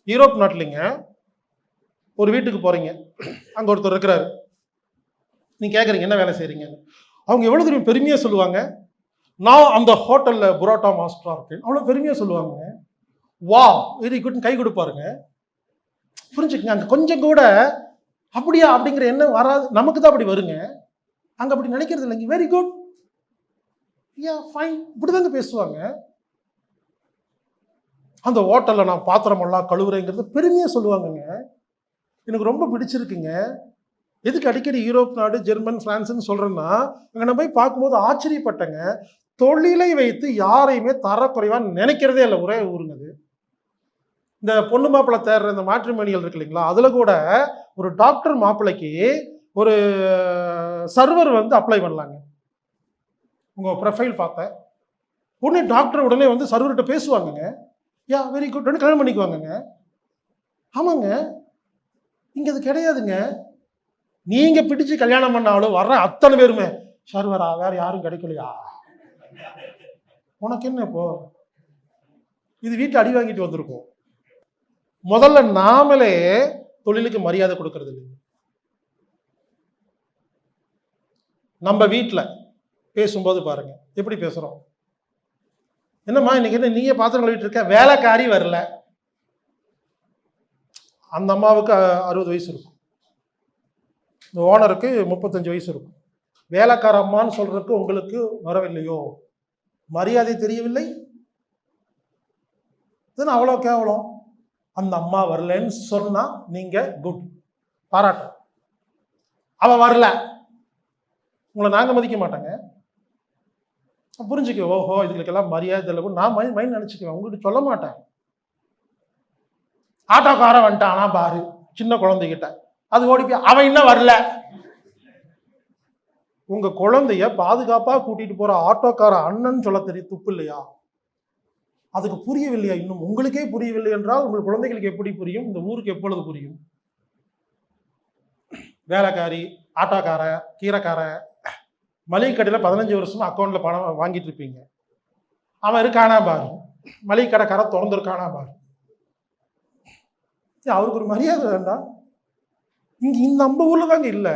Europe நாட்டிலிங்க ஒரு வீட்டுக்கு போறீங்க, அங்க ஒருத்தர் இருக்கிறாரு. நீங்க கேட்குறீங்க என்ன வேலை செய்றீங்க? அவங்க எவ்வளவு தெரியும் பெருமையா சொல்லுவாங்க. நான் அந்த ஹோட்டல்ல புரோட்டா மாஸ்டரா இருக்கேன். அவ்வளவு பெருமையா சொல்லுவாங்க. வாவ் வெரி குட் கை கொடுப்பாருங்க. புரிஞ்சுக்கங்க, அங்க கொஞ்சம் கூட அப்படியா அப்படிங்கிற எண்ணம் வராது. நமக்கு தான் அப்படி வருங்க. அங்க அப்படி நினைக்கிறது இல்லைங்க. வெரி குட், யா ஃபைன், இப்படிதாங்க பேசுவாங்க. அந்த ஹோட்டல்ல நான் பாத்திரம் எல்லாம் கழுவுறேங்கிறது பெருமையா சொல்லுவாங்கங்க. எனக்கு ரொம்ப பிடிச்சிருக்குங்க. எதுக்கு அடிக்கடி யூரோப் நாடு, ஜெர்மன், பிரான்ஸ்ன்னு சொல்றேன்னா, அங்க நான் போய் பார்க்கும்போது ஆச்சரியப்பட்டேங்க. தொழிலை வைத்து யாரையுமே தரக்குறைவா நினைக்கிறதே இல்லை. ஒரே ஊருங்க அது. இந்த பொண்ணு மாப்பிள்ளை தேடுற இந்த மேட்ரிமோனியல் இருக்கு இல்லைங்களா, அதுல கூட ஒரு டாக்டர் மாப்பிள்ளைக்கு ஒரு சர்வர் வந்து அப்ளை பண்ணலாங்க. உங்க ப்ரொஃபைல் பார்த்தேன். உடனே டாக்டர் உடனே வந்து சர்வர்கிட்ட பேசுவாங்கங்க. யா வெரி குட் கல்யாணம் பண்ணிக்குவாங்கங்க. ஆமாங்க, இங்க அது கிடையாதுங்க. நீங்க பிடிச்சு கல்யாணம் பண்ணாலும் வர்ற அத்தனை பேருமே சர்வரா வேற யாரும் கிடைக்கலையா, உனக்கு என்ன இப்போ, இது வீட்டில் அடி வாங்கிட்டு வந்திருக்கும். முதல்ல நாமளே தொழிலுக்கு மரியாதை கொடுக்கறது இல்லை. நம்ம வீட்டில் பேசும்போது பாருங்க எப்படி பேசுறோம். என்னம்மா இன்னைக்கு என்ன நீயே பாத்திரம் கழுவிட்டு இருக்க, வேலைக்காரி வரல. அந்த அம்மாவுக்கு 60 வயசு இருக்கும், இந்த ஓனருக்கு 35 வயசு இருக்கும். வேலைக்கார அம்மான்னு சொல்றதுக்கு உங்களுக்கு வரவில்லையோ, மரியாதை தெரியவில்லை, அவ்வளோ கேவலம். அந்த அம்மா வரலன்னு சொன்னா நீங்க குட், பாராட்டு. அவ வரல, உங்களை நாங்க மதிக்க மாட்டாங்க. புரிஞ்சுக்க, ஓஹோ இதுக்கெல்லாம் மரியாதை இல்லை, நான் மைண்ட் நினைச்சுக்குவேன், உங்ககிட்ட சொல்ல மாட்டேன். ஆட்டோக்காரன் வந்துட்டானா பாரு, சின்ன குழந்தைகிட்ட அது ஓடி போய் அவன் இன்னும் வரல. உங்க குழந்தைய பாதுகாப்பா கூட்டிட்டு போற ஆட்டோக்கார அண்ணன் சொல்ல தெரியும் துப்பு இல்லையா? அதுக்கு புரியவில்லையா? இன்னும் உங்களுக்கே புரியவில்லை என்றால் உங்கள் குழந்தைகளுக்கு எப்படி புரியும்? இந்த ஊருக்கு எப்பொழுது புரியும்? வேலைக்காரி, ஆட்டோக்கார, கீரைக்கார, மளிகை கடையில் 15 வருஷமா அக்கௌண்ட்ல பணம் வாங்கிட்டு இருப்பீங்க. அவன் இருக்கானா பாரு, மளிகை கடைக்கார திறந்துருக்கானா பாரு. அவருக்கு ஒரு மரியாதை வேண்டாம்? இங்க இந்த நம்ம ஊர்ல தாங்க இல்லை.